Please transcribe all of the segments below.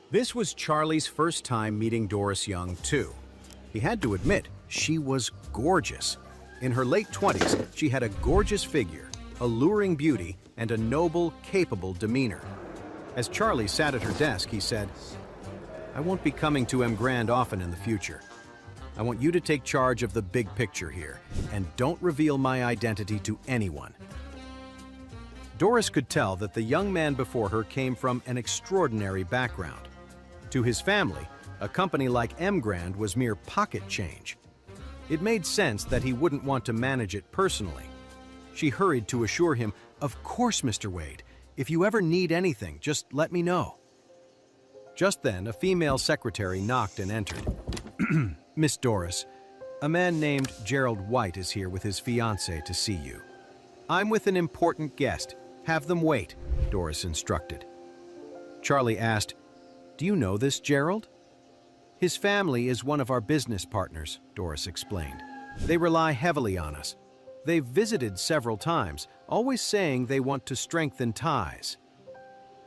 This was Charlie's first time meeting Doris Young, too. He had to admit, she was gorgeous. In her late 20s, she had a gorgeous figure, alluring beauty, and a noble, capable demeanor. As Charlie sat at her desk, he said, "I won't be coming to M. Grand often in the future. I want you to take charge of the big picture here, and don't reveal my identity to anyone." Doris could tell that the young man before her came from an extraordinary background. To his family, a company like M. Grand was mere pocket change. It made sense that he wouldn't want to manage it personally. She hurried to assure him, "Of course, Mr. Wade. If you ever need anything, just let me know." Just then, a female secretary knocked and entered. "Miss Doris, a man named Gerald White is here with his fiancée to see you." "I'm with an important guest. Have them wait," Doris instructed. Charlie asked, "Do you know this Gerald?" "His family is one of our business partners," Doris explained. "They rely heavily on us. They've visited several times, always saying they want to strengthen ties."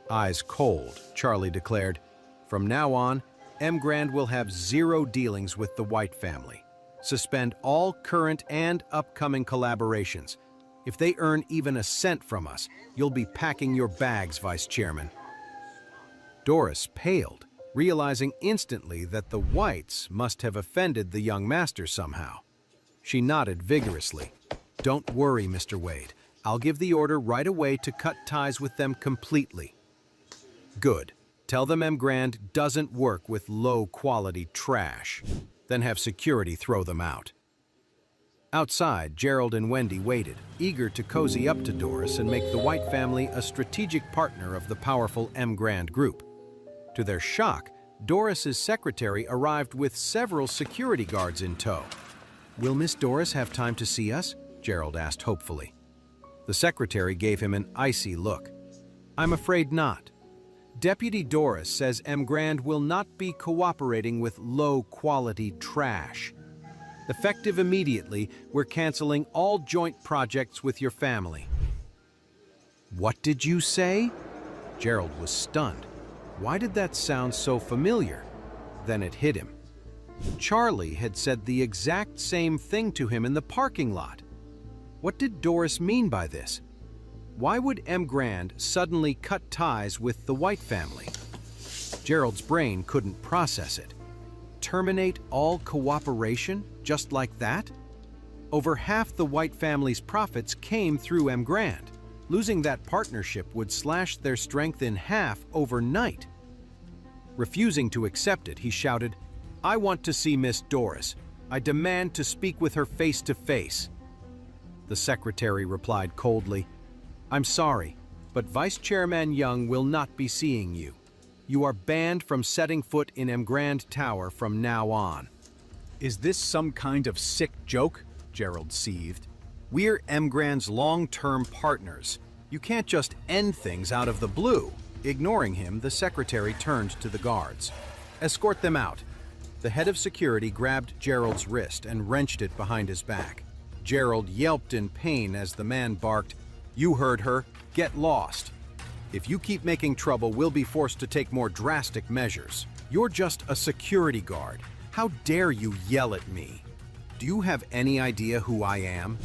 Eyes cold, Charlie declared, "From now on, M. Grand will have zero dealings with the White family. Suspend all current and upcoming collaborations. If they earn even a cent from us, you'll be packing your bags, Vice Chairman." Doris paled, realizing instantly that the Whites must have offended the young master somehow. She nodded vigorously. "Don't worry, Mr. Wade. I'll give the order right away to cut ties with them completely." "Good. Tell them M. Grand doesn't work with low-quality trash. Then have security throw them out." Outside, Gerald and Wendy waited, eager to cozy up to Doris and make the White family a strategic partner of the powerful M. Grand group. To their shock, Doris's secretary arrived with several security guards in tow. "Will Miss Doris have time to see us?" Gerald asked hopefully. The secretary gave him an icy look. "I'm afraid not. Deputy Doris says M. Grand will not be cooperating with low-quality trash. Effective immediately, we're canceling all joint projects with your family." "What did you say?" Gerald was stunned. Why did that sound so familiar? Then it hit him. Charlie had said the exact same thing to him in the parking lot. What did Doris mean by this? Why would M. Grand suddenly cut ties with the White family? Gerald's brain couldn't process it. Terminate all cooperation just like that? Over half the White family's profits came through M. Grand. Losing that partnership would slash their strength in half overnight. Refusing to accept it, he shouted, "I want to see Miss Doris. I demand to speak with her face to face." The secretary replied coldly, "I'm sorry, but Vice Chairman Young will not be seeing you. You are banned from setting foot in M. Grand Tower from now on." "Is this some kind of sick joke?" Gerald seethed. "We're M. Grand's long-term partners. You can't just end things out of the blue." Ignoring him, the secretary turned to the guards. "Escort them out." The head of security grabbed Gerald's wrist and wrenched it behind his back. Gerald yelped in pain as the man barked, "You heard her. Get lost. If you keep making trouble, we'll be forced to take more drastic measures. You're just a security guard. How dare you yell at me? Do you have any idea who I am?"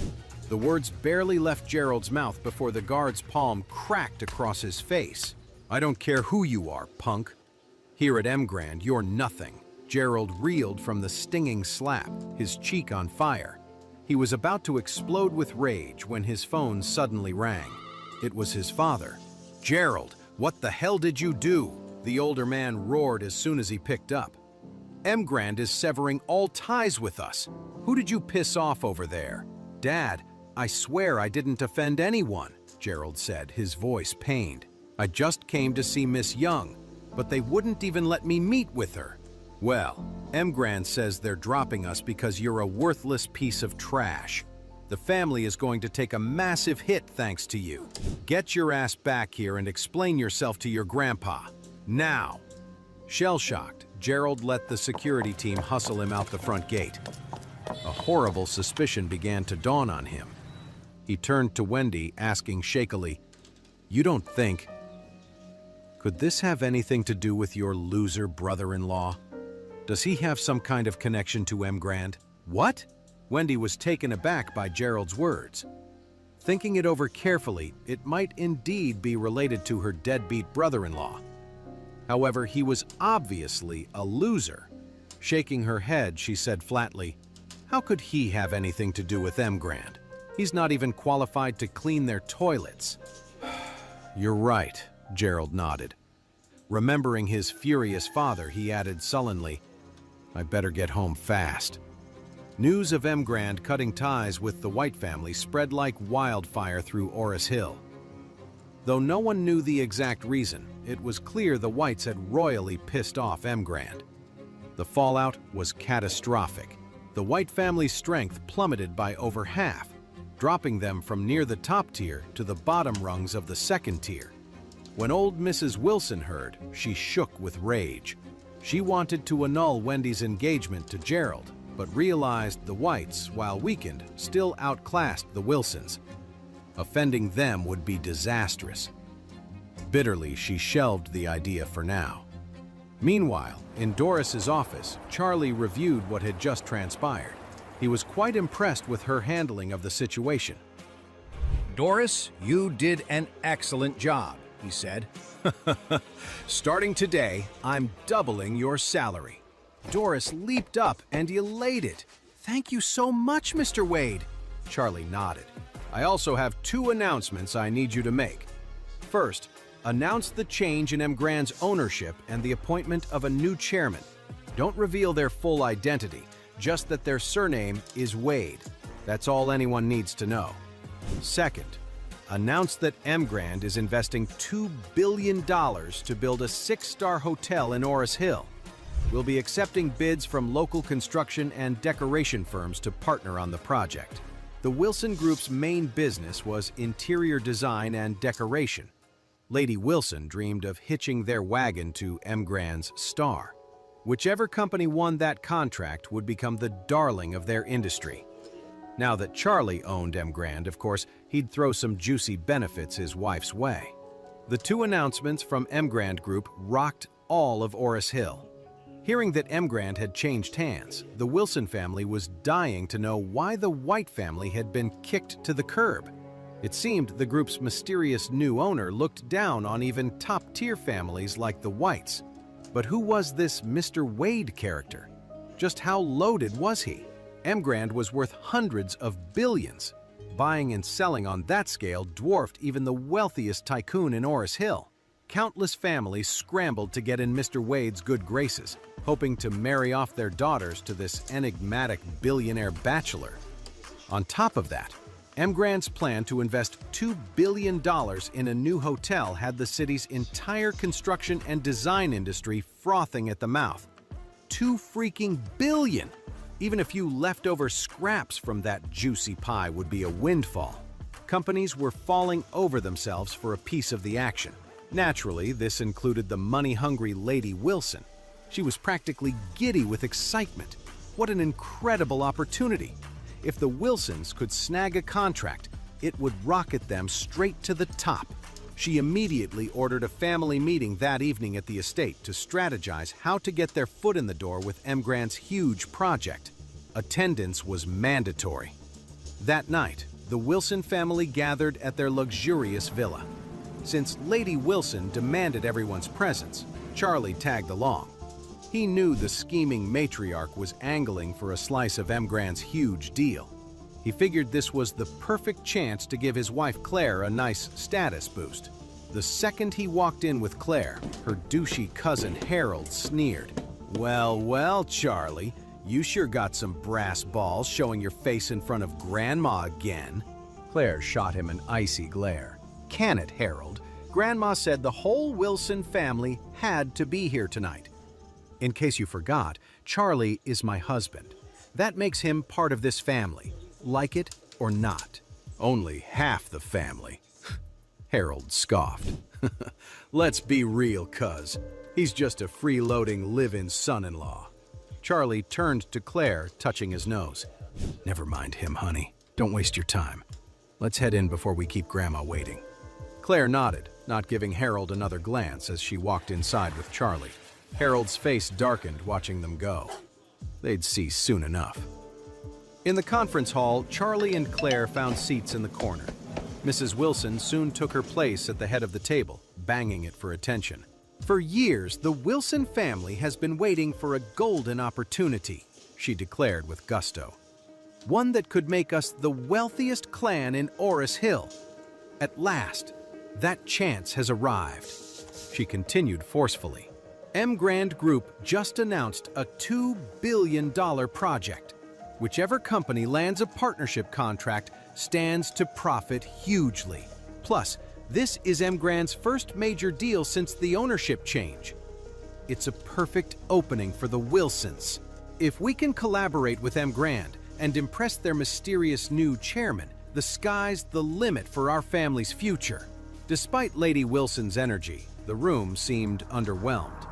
The words barely left Gerald's mouth before the guard's palm cracked across his face. "I don't care who you are, punk. Here at M. Grand, you're nothing." Gerald reeled from the stinging slap, his cheek on fire. He was about to explode with rage when his phone suddenly rang. It was his father. "Gerald, what the hell did you do?" The older man roared as soon as he picked up. "M. Grand is severing all ties with us. Who did you piss off over there?" "Dad, I swear I didn't offend anyone," Gerald said, his voice pained. "I just came to see Miss Young, but they wouldn't even let me meet with her." "Well, M. Grand says they're dropping us because you're a worthless piece of trash. The family is going to take a massive hit thanks to you. Get your ass back here and explain yourself to your grandpa. Now!" Shell-shocked, Gerald let the security team hustle him out the front gate. A horrible suspicion began to dawn on him. He turned to Wendy, asking shakily, "You don't think..." Could this have anything to do with your loser brother-in-law? Does he have some kind of connection to M. Grand? What? Wendy was taken aback by Gerald's words. Thinking it over carefully, it might indeed be related to her deadbeat brother-in-law. However, he was obviously a loser. Shaking her head, she said flatly, "How could he have anything to do with M. Grand? He's not even qualified to clean their toilets." "You're right," Gerald nodded. Remembering his furious father, he added sullenly, "I better get home fast." News of M. Grand cutting ties with the White family spread like wildfire through Oris Hill. Though no one knew the exact reason, it was clear the Whites had royally pissed off M. Grand. The fallout was catastrophic. The White family's strength plummeted by over half, dropping them from near the top tier to the bottom rungs of the second tier. When old Mrs. Wilson heard, she shook with rage. She wanted to annul Wendy's engagement to Gerald, but realized the Whites, while weakened, still outclassed the Wilsons. Offending them would be disastrous. Bitterly, she shelved the idea for now. Meanwhile, in Doris's office, Charlie reviewed what had just transpired. He was quite impressed with her handling of the situation. "Doris, you did an excellent job," he said. "Starting today, I'm doubling your salary." Doris leaped up and elated. "Thank you so much, Mr. Wade." Charlie nodded. "I also have 2 announcements I need you to make. First, announce the change in M. Grand's ownership and the appointment of a new chairman. Don't reveal their full identity, just that their surname is Wade. That's all anyone needs to know. Second, announce that M. Grand is investing $2 billion to build a 6-star hotel in Oris Hill. We'll be accepting bids from local construction and decoration firms to partner on the project." The Wilson Group's main business was interior design and decoration. Lady Wilson dreamed of hitching their wagon to M. Grand's star. Whichever company won that contract would become the darling of their industry. Now that Charlie owned M. Grand, of course, he'd throw some juicy benefits his wife's way. The 2 announcements from M. Grand Group rocked all of Oris Hill. Hearing that M. Grand had changed hands, the Wilson family was dying to know why the White family had been kicked to the curb. It seemed the group's mysterious new owner looked down on even top-tier families like the Whites. But who was this Mr. Wade character? Just how loaded was he? M. Grand was worth hundreds of billions. Buying and selling on that scale dwarfed even the wealthiest tycoon in Oris Hill. Countless families scrambled to get in Mr. Wade's good graces, hoping to marry off their daughters to this enigmatic billionaire bachelor. On top of that, M. Grand's plan to invest $2 billion in a new hotel had the city's entire construction and design industry frothing at the mouth. $2 freaking billion! Even a few leftover scraps from that juicy pie would be a windfall. Companies were falling over themselves for a piece of the action. Naturally, this included the money-hungry Lady Wilson. She was practically giddy with excitement. What an incredible opportunity! If the Wilsons could snag a contract, it would rocket them straight to the top. She immediately ordered a family meeting that evening at the estate to strategize how to get their foot in the door with M. Grand's huge project. Attendance was mandatory. That night, the Wilson family gathered at their luxurious villa. Since Lady Wilson demanded everyone's presence, Charlie tagged along. He knew the scheming matriarch was angling for a slice of M. Grand's huge deal. He figured this was the perfect chance to give his wife Claire a nice status boost. The second he walked in with Claire, her douchey cousin Harold sneered. "Well, well, Charlie, you sure got some brass balls showing your face in front of Grandma again." Claire shot him an icy glare. "Can it, Harold? Grandma said the whole Wilson family had to be here tonight." In case you forgot, Charlie is my husband. That makes him part of this family, like it or not. Only half the family. Harold scoffed. "Let's be real, cuz. He's just a freeloading live-in son-in-law." Charlie turned to Claire, touching his nose. "Never mind him, honey. Don't waste your time. Let's head in before we keep Grandma waiting." Claire nodded, not giving Harold another glance as she walked inside with Charlie. Harold's face darkened watching them go. They'd see soon enough. In the conference hall, Charlie and Claire found seats in the corner. Mrs. Wilson soon took her place at the head of the table, banging it for attention. For years, the Wilson family has been waiting for a golden opportunity, she declared with gusto. One that could make us the wealthiest clan in Oris Hill. At last, that chance has arrived, she continued forcefully. M. Grand Group just announced a $2 billion project. Whichever company lands a partnership contract stands to profit hugely. Plus, this is M. Grand's first major deal since the ownership change. It's a perfect opening for the Wilsons. If we can collaborate with M. Grand and impress their mysterious new chairman, the sky's the limit for our family's future. Despite Lady Wilson's energy, the room seemed underwhelmed.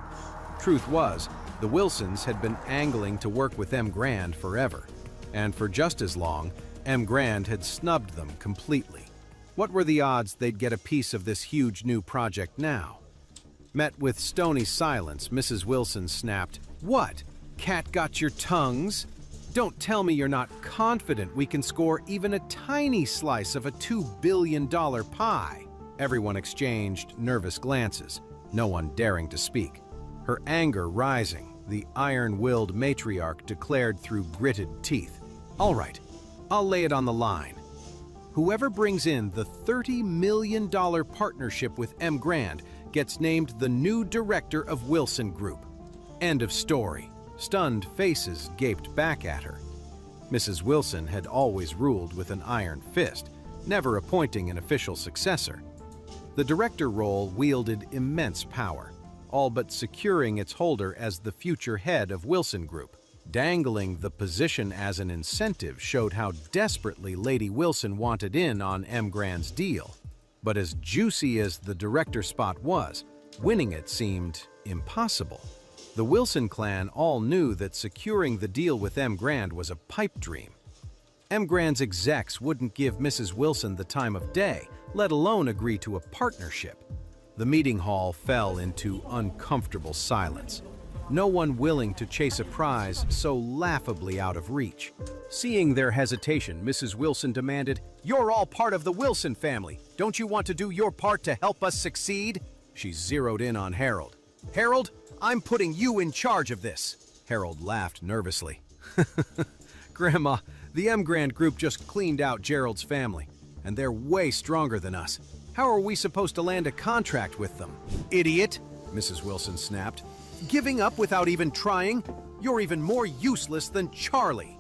Truth was, the Wilsons had been angling to work with M. Grand forever, and for just as long, M. Grand had snubbed them completely. What were the odds they'd get a piece of this huge new project now? Met with stony silence, Mrs. Wilson snapped, "What? Cat got your tongues? Don't tell me you're not confident we can score even a tiny slice of a $2 billion pie." Everyone exchanged nervous glances, no one daring to speak. Her anger rising, the iron-willed matriarch declared through gritted teeth, "All right, I'll lay it on the line. Whoever brings in the $30 million partnership with M. Grand gets named the new director of Wilson Group." End of story. Stunned faces gaped back at her. Mrs. Wilson had always ruled with an iron fist, never appointing an official successor. The director role wielded immense power, all but securing its holder as the future head of Wilson Group. Dangling the position as an incentive showed how desperately Lady Wilson wanted in on M. Grand's deal. But as juicy as the director spot was, winning it seemed impossible. The Wilson clan all knew that securing the deal with M. Grand was a pipe dream. M. Grand's execs wouldn't give Mrs. Wilson the time of day, let alone agree to a partnership. The meeting hall fell into uncomfortable silence. No one willing to chase a prize so laughably out of reach. Seeing their hesitation, Mrs. Wilson demanded, "You're all part of the Wilson family. Don't you want to do your part to help us succeed?" She zeroed in on Harold. "Harold, I'm putting you in charge of this." Harold laughed nervously. "Grandma, the M. Grand Group just cleaned out Gerald's family, and they're way stronger than us. How are we supposed to land a contract with them?" "Idiot," Mrs. Wilson snapped. "Giving up without even trying? You're even more useless than Charlie."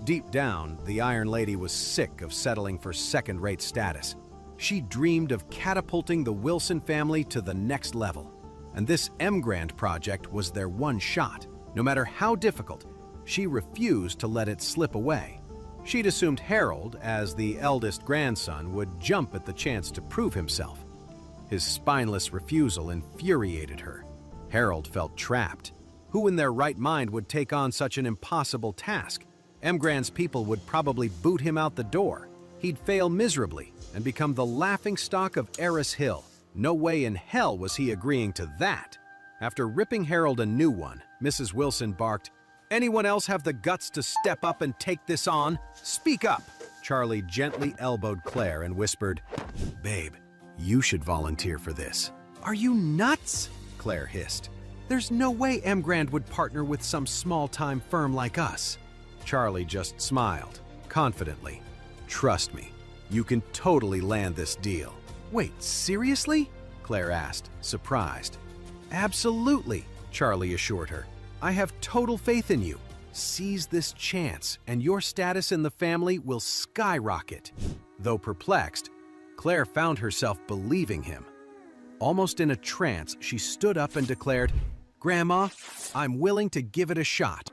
Deep down, the Iron Lady was sick of settling for second-rate status. She dreamed of catapulting the Wilson family to the next level. And this M. Grand project was their one shot. No matter how difficult, she refused to let it slip away. She'd assumed Harold, as the eldest grandson, would jump at the chance to prove himself. His spineless refusal infuriated her. Harold felt trapped. Who in their right mind would take on such an impossible task? M. Grand's people would probably boot him out the door. He'd fail miserably and become the laughingstock of Oris Hill. No way in hell was he agreeing to that. After ripping Harold a new one, Mrs. Wilson barked, "Anyone else have the guts to step up and take this on? Speak up!" Charlie gently elbowed Claire and whispered, "Babe, you should volunteer for this." "Are you nuts?" Claire hissed. "There's no way M. Grand would partner with some small-time firm like us." Charlie just smiled, confidently. "Trust me, you can totally land this deal." "Wait, seriously?" Claire asked, surprised. "Absolutely," Charlie assured her. "I have total faith in you. Seize this chance, and your status in the family will skyrocket." Though perplexed, Claire found herself believing him. Almost in a trance, she stood up and declared, "Grandma, I'm willing to give it a shot."